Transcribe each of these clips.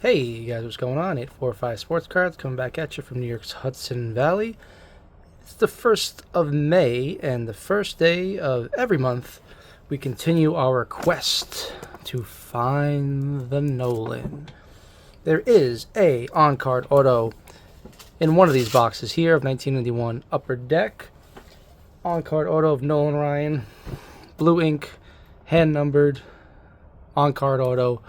Hey, you guys, what's going on? 845 Sports Cards coming back at you from New York's Hudson Valley. It's the 1st of May, and the first day of every month, we continue our quest to find the Nolan. There is a on-card auto in one of these boxes here of 1991 Upper Deck. On-card auto of Nolan Ryan, blue ink, hand-numbered, on-card auto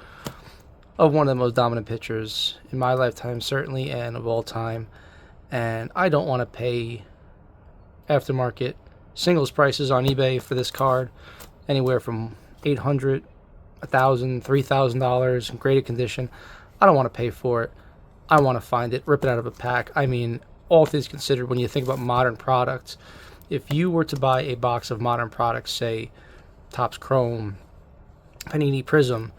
of one of the most dominant pitchers in my lifetime, certainly, and of all time. And I don't want to pay aftermarket singles prices on eBay for this card, anywhere from $800, $1,000, $3,000 in graded condition. I don't want to pay for it. I want to find it, rip it out of a pack. I mean, all things considered, when you think about modern products, if you were to buy a box of modern products, say Topps Chrome, Panini Prism,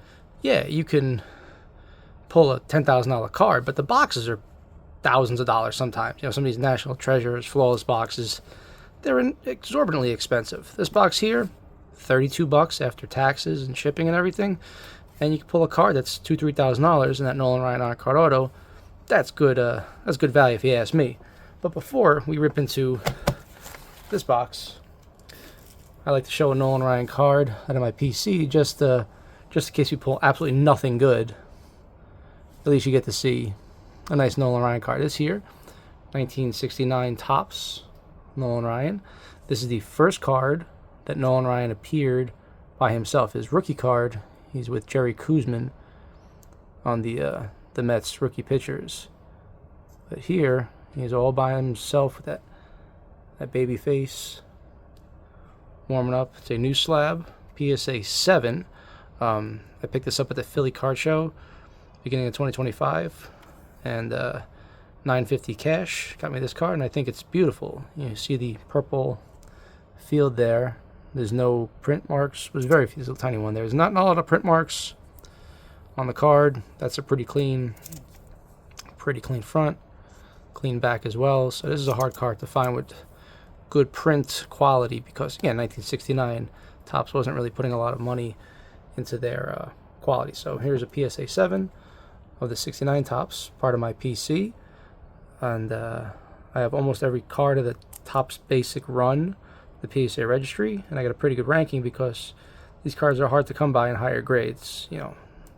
yeah, you can pull a $10,000 card, but the boxes are thousands of dollars sometimes. You know, some of these National Treasures, flawless boxes, they're exorbitantly expensive. This box here, $32 after taxes and shipping and everything, and you can pull a card that's $2,000 to $3,000 in that Nolan Ryan on-card auto. That's good value if you ask me. But before we rip into this box, I like to show a Nolan Ryan card out of my PC just in case we pull absolutely nothing good. At least you get to see a nice Nolan Ryan card. This here, 1969 Topps Nolan Ryan. This is the first card that Nolan Ryan appeared by himself. His rookie card, he's with Jerry Koosman on the Mets rookie pitchers. But here, he's all by himself with that baby face, warming up. It's a new slab, PSA 7. I picked this up at the Philly Card Show beginning of 2025, and $9.50 cash got me this card, and I think it's beautiful. You see the purple field there. There's no print marks. There's very few, there's a tiny one. There's not a lot of print marks on the card. That's a pretty clean front, clean back as well. So this is a hard card to find with good print quality because, again, 1969 Topps wasn't really putting a lot of money into their quality. So here's a PSA 7 of the 69 Topps, part of my PC, and I have almost every card of the Topps basic run, the PSA registry, and I got a pretty good ranking because these cards are hard to come by in higher grades. You know,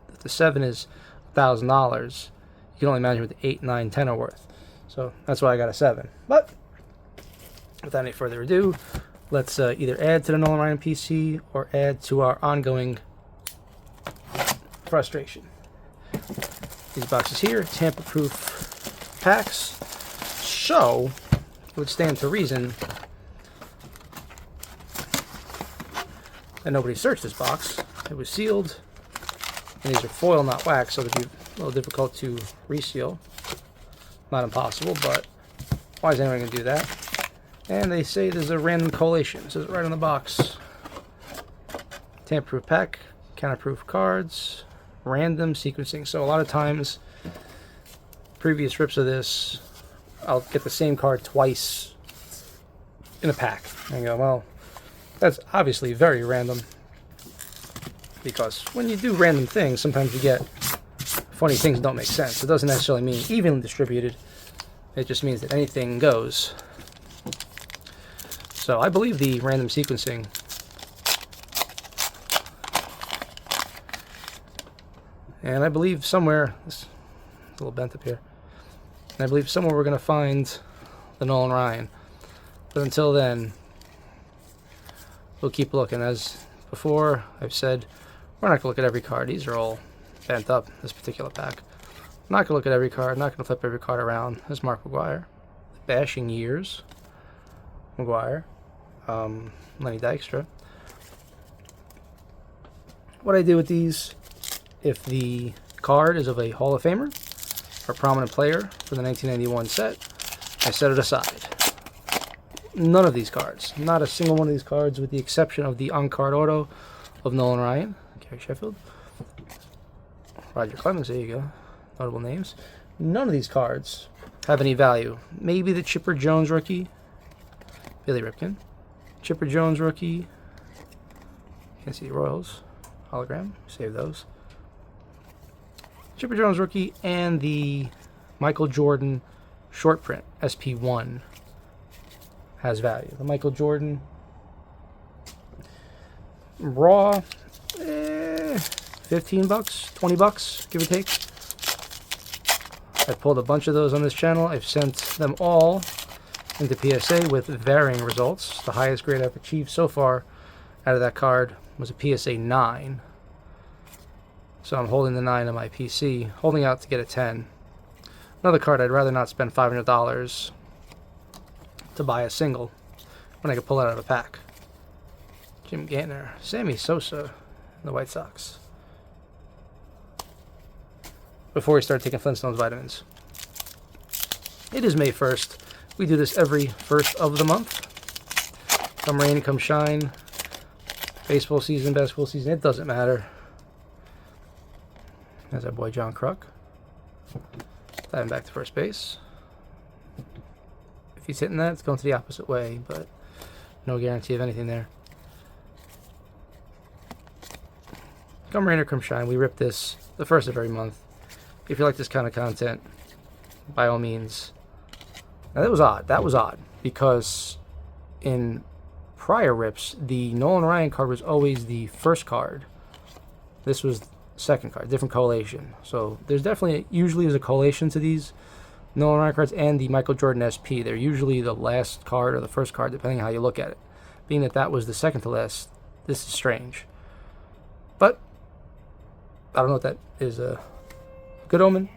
if the 7 is $1,000, you can only imagine what the 8, 9, 10 are worth. So that's why I got a 7. But without any further ado, let's either add to the Nolan Ryan PC or add to our ongoing frustration. These boxes here, tamper-proof packs, so it would stand to reason that nobody searched this box. It was sealed, and these are foil, not wax, so it'd be a little difficult to reseal. Not impossible, but why is anyone going to do that? And they say there's a random collation. It says it right on the box. Tamper-proof pack, counterproof cards, random sequencing. So a lot of times, previous rips of this, I'll get the same card twice in a pack. And go, well, that's obviously very random. Because when you do random things, sometimes you get funny things that don't make sense. It doesn't necessarily mean evenly distributed. It just means that anything goes. So I believe the random sequencing and I believe somewhere, it's a little bent up here, and I believe somewhere we're going to find the Nolan Ryan. But until then, we'll keep looking. As before, I've said, we're not going to look at every card. These are all bent up, this particular pack. I'm not going to look at every card. I'm not going to flip every card around. There's Mark McGwire. Bashing Years. McGwire. Lenny Dykstra. What I do with these, if the card is of a Hall of Famer or prominent player for the 1991 set, I set it aside. None of these cards, not a single one of these cards, with the exception of the on-card auto of Nolan Ryan, Gary Sheffield, Roger Clemens, there you go, notable names. None of these cards have any value. Maybe the Chipper Jones rookie, Billy Ripken, Chipper Jones rookie, Kansas City Royals, hologram, save those. Chipper Jones rookie and the Michael Jordan short print SP1 has value. The Michael Jordan raw, 15 bucks, 20 bucks, give or take. I've pulled a bunch of those on this channel. I've sent them all into PSA with varying results. The highest grade I've achieved so far out of that card was a PSA 9. So I'm holding the 9 on my PC, holding out to get a 10. Another card I'd rather not spend $500 to buy a single when I could pull it out of a pack. Jim Gantner, Sammy Sosa, the White Sox. Before we start taking Flintstones vitamins. It is May 1st. We do this every 1st of the month. Come rain, come shine. Baseball season, basketball season, it doesn't matter. There's our boy John Kruk. Diving back to first base. If he's hitting that, it's going to the opposite way, but no guarantee of anything there. Come rain or come shine, we rip this the 1st of every month. If you like this kind of content, by all means. Now that was odd. That was odd because in prior rips, the Nolan Ryan card was always the first card. This was the second card, different collation. So there's definitely, usually is a collation to these Nolan Ryan cards and the Michael Jordan SP. They're usually the last card or the first card, depending on how you look at it. Being that that was the second to last, this is strange. But I don't know what that is. A good omen.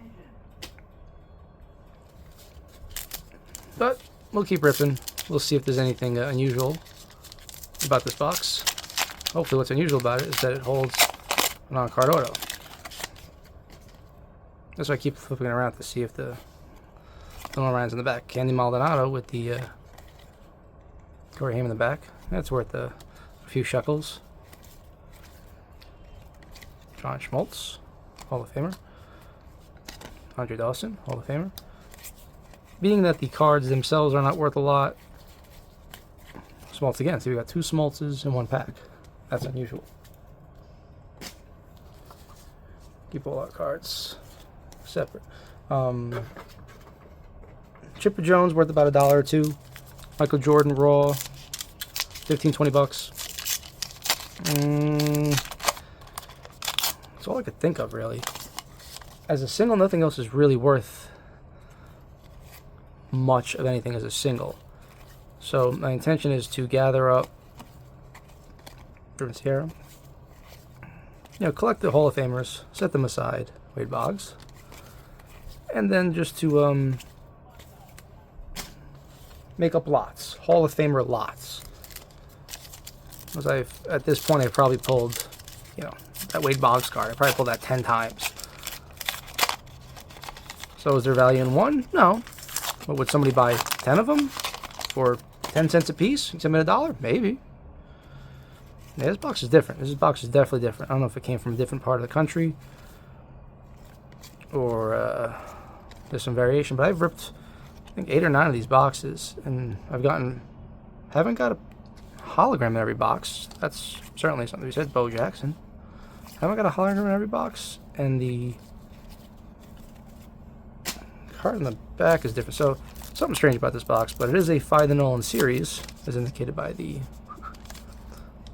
But we'll keep ripping. We'll see if there's anything unusual about this box. Hopefully what's unusual about it is that it holds an on-card auto. That's why I keep flipping it around to see if the Nolan Ryan's in the back. Candy Maldonado with the Corey Haim in the back. That's worth a few shekels. John Schmaltz, Hall of Famer. Andre Dawson, Hall of Famer. Being that the cards themselves are not worth a lot, Schmaltz again. So we got 2 Schmaltzes in one pack. That's unusual. Keep all our cards separate. Chipper Jones worth about $1 or $2. Michael Jordan raw, 15, 20 bucks. That's all I could think of, really. As a single, nothing else is really worth much of anything as a single. So my intention is to gather up from Sierra. Collect the Hall of Famers, set them aside, Wade Boggs, and then just to make up lots, Hall of Famer lots. Because at this point, I've probably pulled, that Wade Boggs card. I probably pulled that 10 times. So is there value in one? No. But would somebody buy 10 of them for 10 cents a piece? Send me $1? Maybe. Yeah, this box is different. This box is definitely different. I don't know if it came from a different part of the country or there's some variation, but I've ripped, I think, 8 or 9 of these boxes, and haven't got a hologram in every box. That's certainly something we said. Bo Jackson. Haven't got a hologram in every box, and the card in the back is different. So something strange about this box, but it is a Find the Nolan series, as indicated by the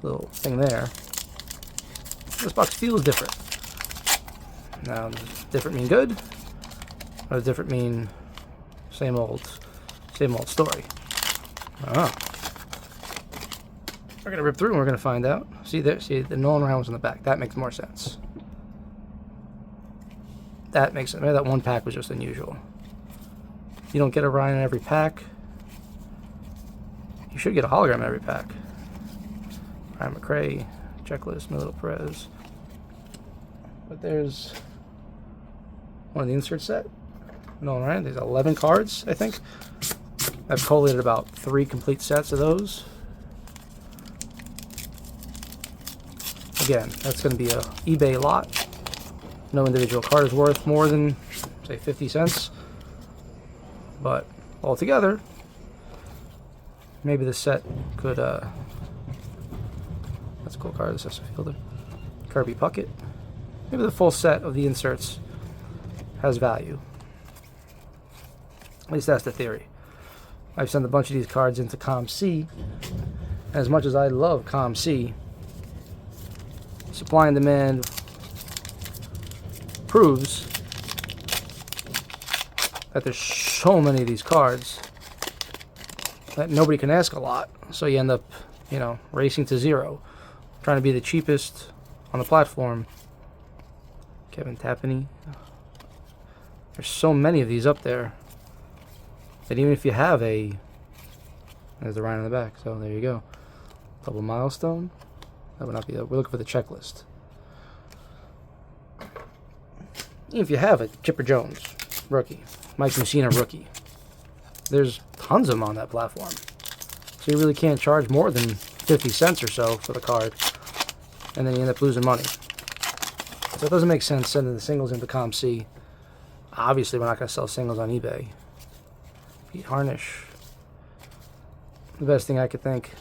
little thing there. This box feels different. Now, does different mean good, or does different mean same old story? I don't know. We're gonna rip through and we're gonna find out. See there, the Nolan Ryan was in the back. That makes more sense. That makes sense. Maybe that one pack was just unusual. You don't get a Ryan in every pack. You should get a hologram in every pack. Ryan McRae, checklist, Milito Perez. But there's one of the insert set. Nolan Ryan. There's 11 cards, I think. I've collated about 3 complete sets of those. Again, that's going to be a eBay lot. No individual card is worth more than, say, 50 cents. But altogether, maybe the set could, that's a cool card, this is a fielder. Kirby Puckett. Maybe the full set of the inserts has value. At least that's the theory. I've sent a bunch of these cards into COM-C. As much as I love COM-C, supply and demand proves that there's so many of these cards that nobody can ask a lot. So you end up, racing to zero, trying to be the cheapest on the platform. Kevin Tapani. There's so many of these up there that even if you have there's the Ryan on the back. So there you go. Double milestone. That would not be. We're looking for the checklist. Even if you have a Chipper Jones rookie, Mike Mussina rookie, there's tons of them on that platform. So you really can't charge more than 50 cents or so for the card, and then you end up losing money. So it doesn't make sense sending the singles into COM-C. Obviously, we're not going to sell singles on eBay. Pete Harnish. The best thing I could think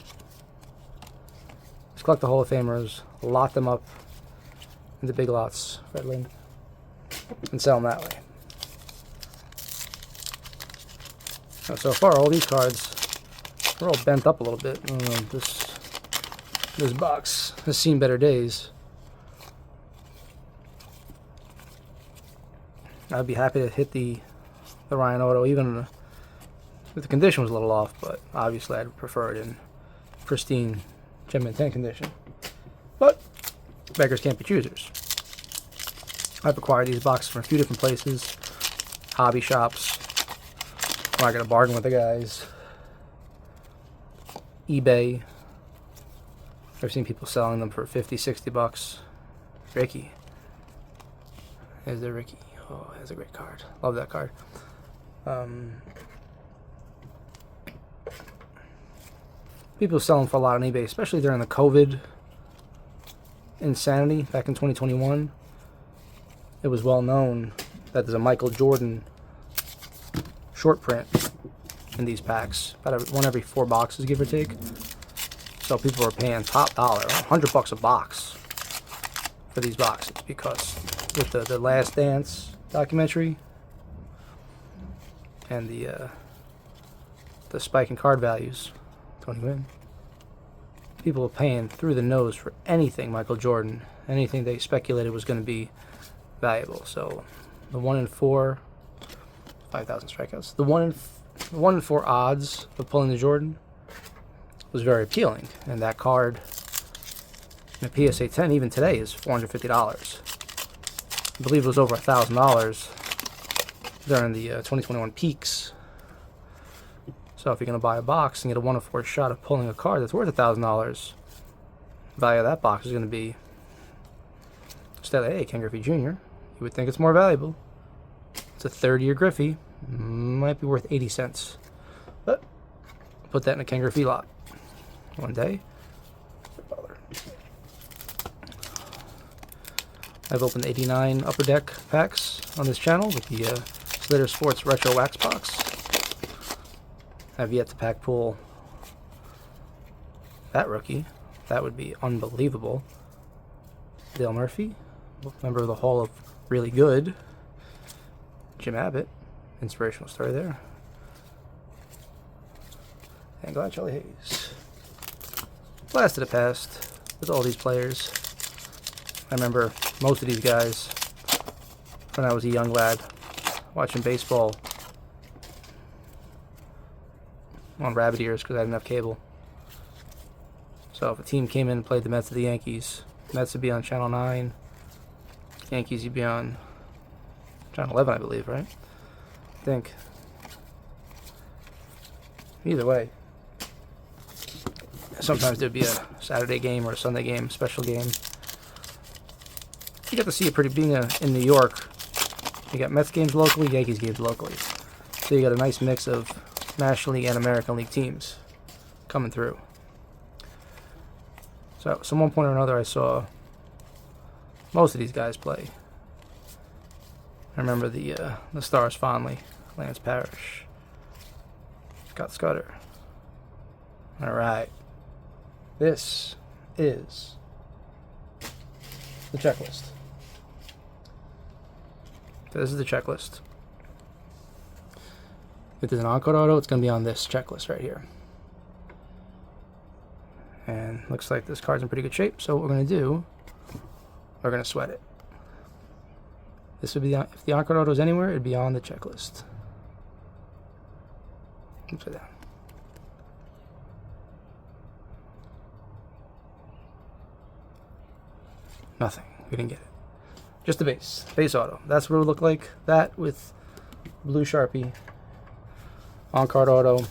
is collect the Hall of Famers, lot them up into big lots, Fred Lynn, and sell them that way. Now, so far, all these cards are all bent up a little bit. This box has seen better days. I'd be happy to hit the Ryan Auto, even if the condition was a little off, but obviously I'd prefer it in pristine Gem and 10 condition. But beggars can't be choosers. I've acquired these boxes from a few different places, hobby shops, where I got a bargain with the guys, eBay. I've seen people selling them for 50, 60 bucks. Ricky. There's the Ricky. Oh, that's a great card. Love that card. People sell them for a lot on eBay, especially during the COVID insanity back in 2021. It was well known that there's a Michael Jordan short print in these packs. About one every 4 boxes, give or take. So people were paying top dollar, $100 a box for these boxes, because with the Last Dance documentary and the spike in card values, Tony Gwynn, people were paying through the nose for anything Michael Jordan, anything they speculated was going to be valuable. So the 1 in 4, 5,000 strikeouts. The 1 in 4 odds of pulling the Jordan was very appealing, and that card in a PSA 10 even today is $450. I believe it was over $1,000 during the 2021 peaks. So if you're going to buy a box and get a 1 in 4 shot of pulling a card that's worth $1,000, value of that box is going to be, instead of, hey, Ken Griffey Jr., you would think it's more valuable. It's a third-year Griffey, might be worth 80 cents. But put that in a Ken Griffey lot one day. I've opened 89 Upper Deck packs on this channel with the Slater Sports Retro Wax Box. I've yet to pack pull that rookie. That would be unbelievable. Dale Murphy, member of the Hall of Really Good. Jim Abbott, inspirational story there. And glad Charlie Hayes. Blast of the past with all these players. I remember most of these guys when I was a young lad watching baseball on rabbit ears because I didn't have cable. So if a team came in and played the Mets or the Yankees, Mets would be on Channel 9, Yankees would be on Channel 11, I believe, right? I think. Either way. Sometimes there'd be a Saturday game or a Sunday game, special game. You get to see it being in New York. You got Mets games locally, Yankees games locally. So you got a nice mix of National League and American League teams coming through. So, some one point or another, I saw most of these guys play. I remember the stars fondly. Lance Parrish, Scott Scudder. All right, this is the checklist. So this is the checklist. If there's an Encore Auto, it's going to be on this checklist right here. And looks like this card's in pretty good shape. So what we're going to do, we're going to sweat it. This would be if the Encore Auto is anywhere, it'd be on the checklist. Upside down. Nothing. We didn't get it. Just the base. Base auto. That's what it would look like. That with blue Sharpie. On-card auto.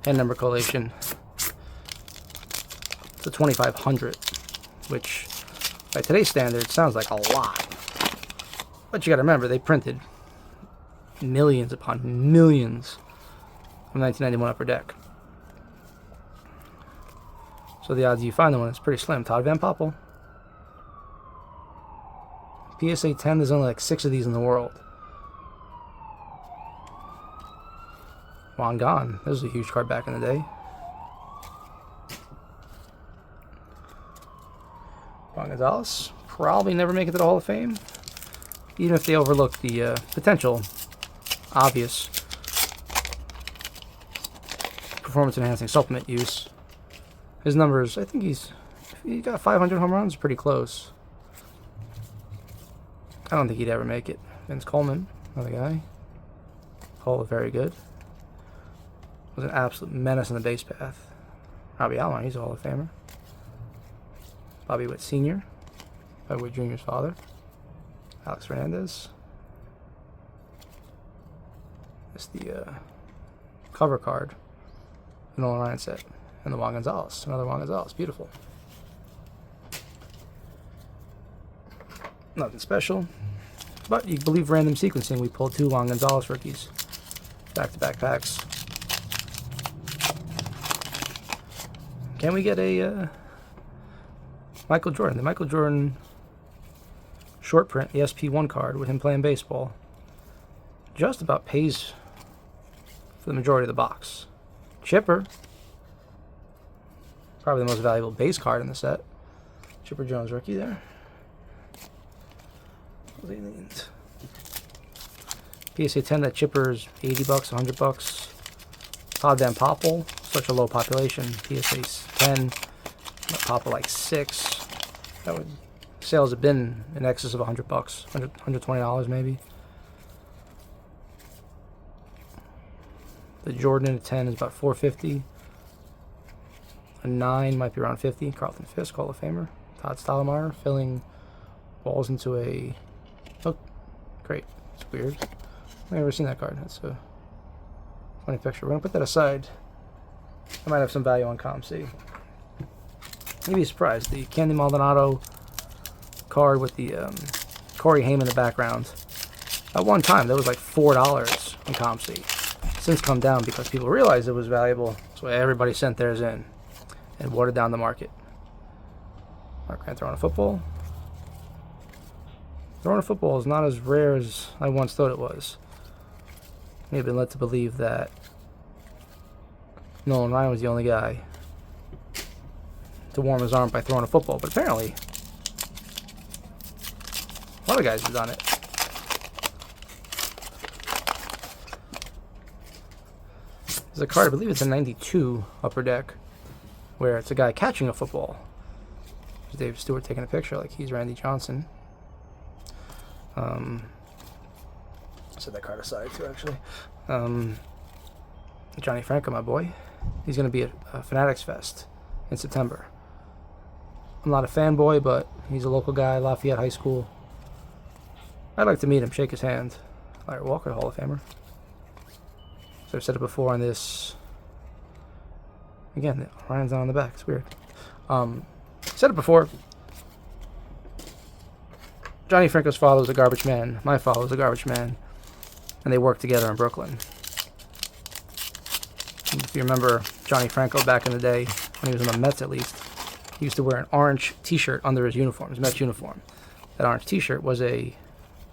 And number collation. It's a 2500, which by today's standards sounds like a lot. But you gotta remember, they printed millions upon millions of 1991 Upper Deck. So the odds you find the one is pretty slim. Todd Van Poppel. PSA 10, there's only like 6 of these in the world. Juan Gone. This was a huge card back in the day. Juan Gonzalez. Probably never make it to the Hall of Fame. Even if they overlook the potential, obvious performance-enhancing supplement use. His numbers, I think he got 500 home runs, pretty close. I don't think he'd ever make it. Vince Coleman, another guy. Cole, very good. Was an absolute menace in the base path. Robbie Alomar, he's a Hall of Famer. Bobby Witt Sr., Bobby Witt Jr.'s father. Alex Fernandez. That's the cover card. The Nolan Ryan set. And the Juan Gonzalez. Another Juan Gonzalez. Beautiful. Nothing special. But you believe random sequencing. We pulled 2 Juan Gonzalez rookies. Back-to-back packs. Can we get a Michael Jordan? The Michael Jordan short print, the SP1 card with him playing baseball, just about pays for the majority of the box. Chipper. Probably the most valuable base card in the set. Chipper Jones rookie there. PSA 10, that Chipper's $80, $100. Todd Van Poppel, such a low population. PSA 10, Poppel like 6. That would sales have been in excess of $100, $120 maybe. The Jordan at 10 is about $450. A 9 might be around $50. Carlton Fisk, Hall of Famer. Todd Stottlemyre filling balls into a... Oh, great. It's weird. I've never seen that card. That's a funny picture. We're going to put that aside. I might have some value on ComC. You'd be surprised. The Candy Maldonado card with the Corey Haim in the background. At one time, that was like $4 on ComC. Since come down because people realized it was valuable. So everybody sent theirs in and watered down the market. Mark Grant throwing a football. Throwing a football is not as rare as I once thought it was. May have been led to believe that Nolan Ryan was the only guy to warm his arm by throwing a football, but apparently a lot of guys have done it. There's a card, I believe it's a 92 Upper Deck, where it's a guy catching a football. There's Dave Stewart taking a picture like he's Randy Johnson. Set that card aside too, actually. Johnny Franco, my boy. He's going to be at Fanatics Fest in September. I'm not a fanboy, but he's a local guy, Lafayette High School. I'd like to meet him, shake his hand. Larry Walker, Hall of Famer. So I've said it before on this. Again, Ryan's not on the back. It's weird. Said it before. Johnny Franco's father was a garbage man. My father was a garbage man. And they worked together in Brooklyn. And if you remember Johnny Franco back in the day, when he was in the Mets at least, he used to wear an orange t-shirt under his uniform, his Mets uniform. That orange t-shirt was a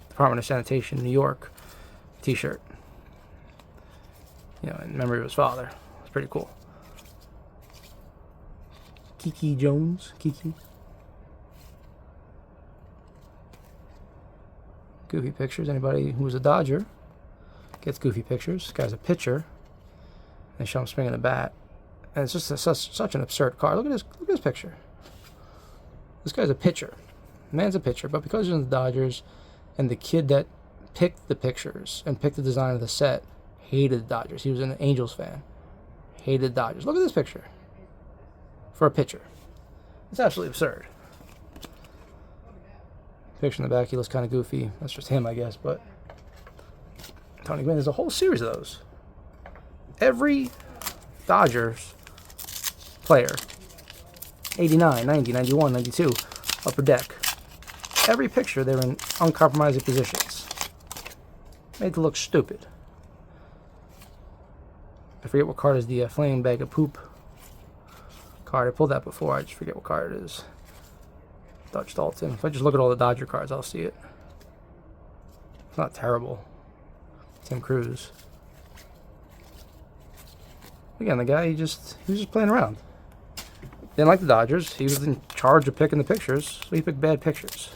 Department of Sanitation New York t-shirt. You know, in memory of his father. It's pretty cool. Kiki Jones. Kiki. Goofy pictures. Anybody who's a Dodger gets goofy pictures. This guy's a pitcher. They show him swinging a bat. And it's just such an absurd card. Look at this picture. This guy's a pitcher. Man's a pitcher, but because he's in the Dodgers, and the kid that picked the pictures and picked the design of the set hated the Dodgers. He was an Angels fan. Hated the Dodgers. Look at this picture. For a pitcher. It's absolutely absurd. Picture in the back, he looks kind of goofy. That's just him, I guess, but Tony Gwynn, there's a whole series of those. Every Dodgers player, 89, 90, 91, 92, upper deck. Every picture, they're in uncompromising positions. Made to look stupid. I forget what card is the Flame Bag of Poop card. I pulled that before. I just forget what card it is. Dutch Dalton. If I just look at all the Dodger cards, I'll see it. It's not terrible. Tim Cruz. Again, the guy, he was just playing around. Didn't like the Dodgers. He was in charge of picking the pictures, so he picked bad pictures.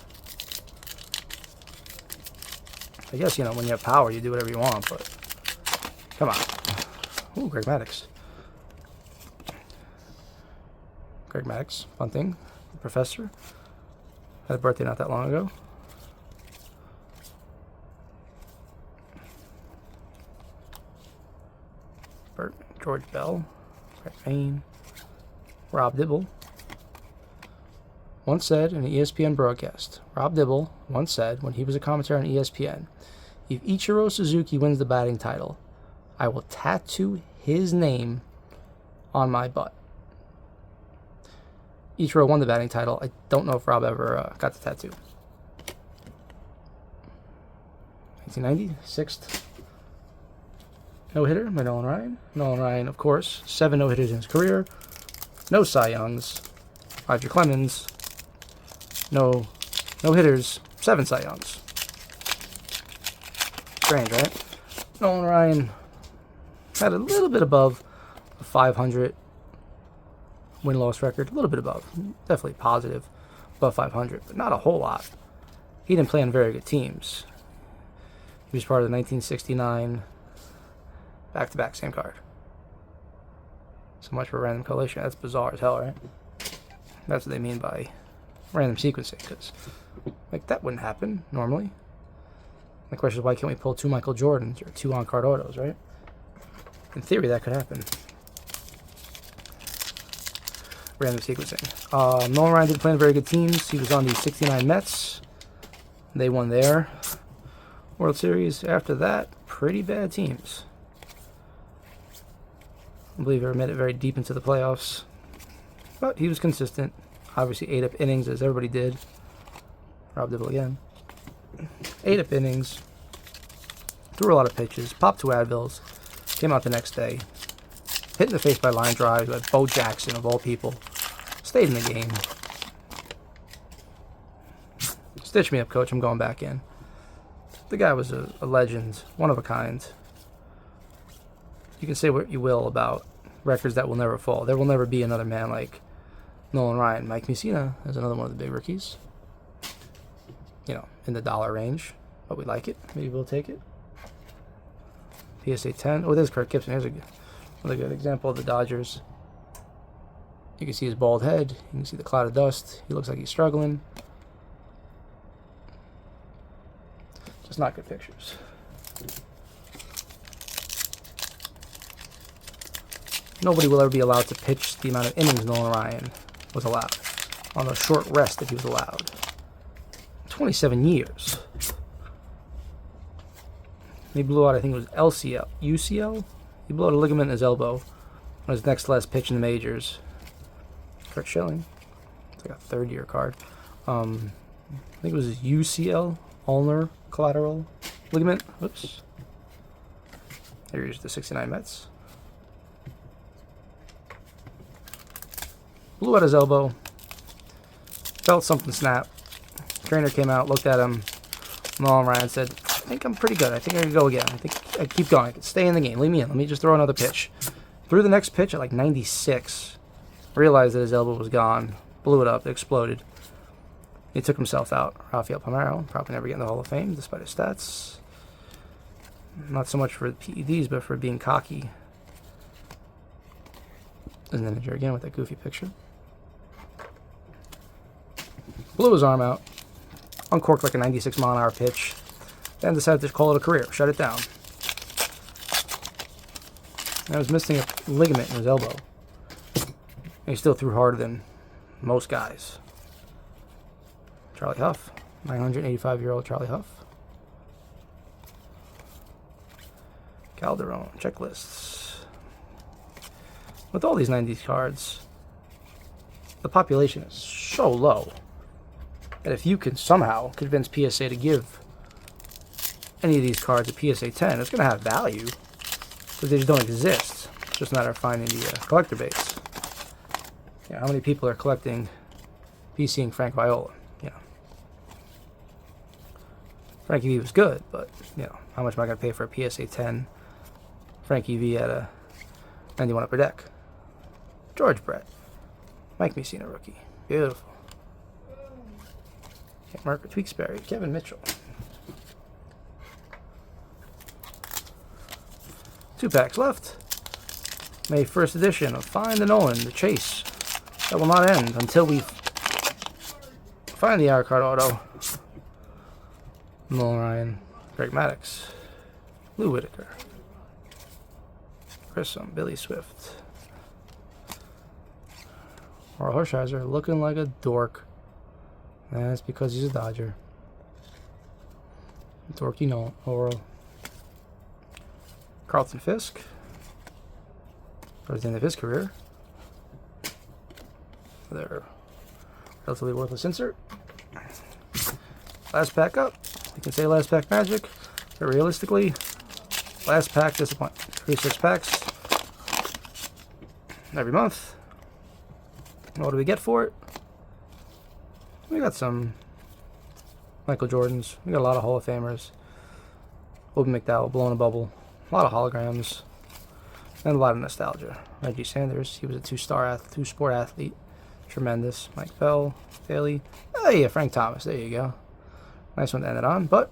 I guess, when you have power, you do whatever you want, but come on. Ooh, Greg Maddux. Greg Maddux, fun thing. Professor. Had a birthday not that long ago. George Bell, Brett Payne, Rob Dibble once said in an ESPN broadcast. Rob Dibble once said when he was a commentator on ESPN, if Ichiro Suzuki wins the batting title, I will tattoo his name on my butt. Ichiro won the batting title. I don't know if Rob ever got the tattoo. 1990, sixth no-hitter by Nolan Ryan. Nolan Ryan, of course, 7 no-hitters in his career. No Cy Youngs. Roger Clemens, no hitters, 7 Cy Youngs. Strange, right? Nolan Ryan had a little bit above a 500 win-loss record. A little bit above. Definitely positive. Above 500, but not a whole lot. He didn't play on very good teams. He was part of the 1969 back-to-back, same card. So much for random collation. That's bizarre as hell, right? That's what they mean by random sequencing, because that wouldn't happen normally. The question is, why can't we pull 2 Michael Jordans or 2 on-card autos, right? In theory, that could happen. Random sequencing. Nolan Ryan didn't play on very good teams. He was on the 69 Mets. They won their World Series. After that, pretty bad teams. I believe he made it very deep into the playoffs. But he was consistent. Obviously, 8 up innings, as everybody did. Rob Dibble again. 8 up innings. Threw a lot of pitches. Popped 2 Advils. Came out the next day. Hit in the face by line drive by Bo Jackson, of all people. Stayed in the game. Stitch me up, coach. I'm going back in. The guy was a legend. One of a kind. You can say what you will about records that will never fall. There will never be another man like Nolan Ryan. Mike Mussina is another one of the big rookies. In the dollar range. But we like it. Maybe we'll take it. PSA 10. Oh, there's Kirk Gibson. Here's another good example of the Dodgers. You can see his bald head. You can see the cloud of dust. He looks like he's struggling. Just not good pictures. Nobody will ever be allowed to pitch the amount of innings Nolan Ryan was allowed on a short rest that he was allowed. 27 years. He blew out, I think it was UCL? He blew out a ligament in his elbow on his next last pitch in the majors. Kurt Schilling. It's like a third-year card. I think it was his UCL, ulnar collateral ligament. Oops. Here's the 69 Mets. Blew out his elbow. Felt something snap. Trainer came out, looked at him. Nolan Ryan said, I think I'm pretty good. I think I can go again. I think I keep going. I can stay in the game. Leave me in. Let me just throw another pitch. Threw the next pitch at 96. Realized that his elbow was gone. Blew it up. It exploded. He took himself out. Rafael Palmeiro, probably never get in the Hall of Fame despite his stats. Not so much for the PEDs, but for being cocky. There's an imager again with that goofy picture. Blew his arm out. Uncorked like a 96-mile-an-hour pitch. Then decided to call it a career. Shut it down. I was missing a ligament in his elbow. And he still threw harder than most guys. Charlie Huff. 985-year-old Charlie Huff. Calderon. Checklists. With all these 90s cards, the population is so low that if you can somehow convince PSA to give any of these cards a PSA 10, it's going to have value. But they just don't exist. It's just a matter of finding the collector base. Yeah, how many people are collecting PCing Frank Viola? You know, Frankie V was good, but you know, how much am I going to pay for a PSA 10 Frankie V at a 91 upper deck? George Brett, Mike Messina rookie, beautiful. Marker Tweaksbury, Kevin Mitchell. 2 packs left. May 1st edition of Find the Nolan, the chase. That will not end until we find the hour card auto. Nolan Ryan, Greg Maddux, Lou Whitaker, Grissom, Billy Swift. Oral Hershiser looking like a dork. And it's because he's a Dodger. Dorky no Oral. Carlton Fisk. Towards the end of his career. Their relatively worthless insert. Last pack up. You can say last pack magic, but realistically, last pack disappointment. 36 packs every month. And what do we get for it? We got some Michael Jordans. We got a lot of Hall of Famers. Obi McDowell blowing a bubble. A lot of holograms. And a lot of nostalgia. Reggie Sanders, he was a two-sport athlete. Tremendous. Mike Bell, Bailey. Oh yeah, Frank Thomas. There you go. Nice one to end it on. But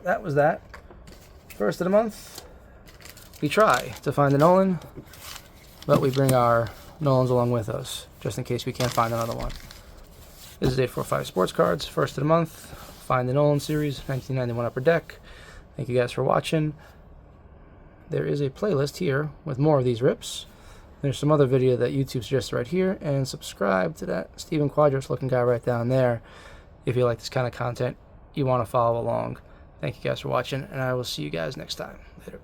that was that. First of the month. We try to find the Nolan, but we bring our Nolans along with us, just in case we can't find another one. This is 845 Sports Cards, first of the month. Find the Nolan series, 1991 Upper Deck. Thank you guys for watching. There is a playlist here with more of these rips. There's some other video that YouTube suggested right here, and subscribe to that Steven Quadros looking guy right down there if you like this kind of content, you want to follow along. Thank you guys for watching, and I will see you guys next time. Later.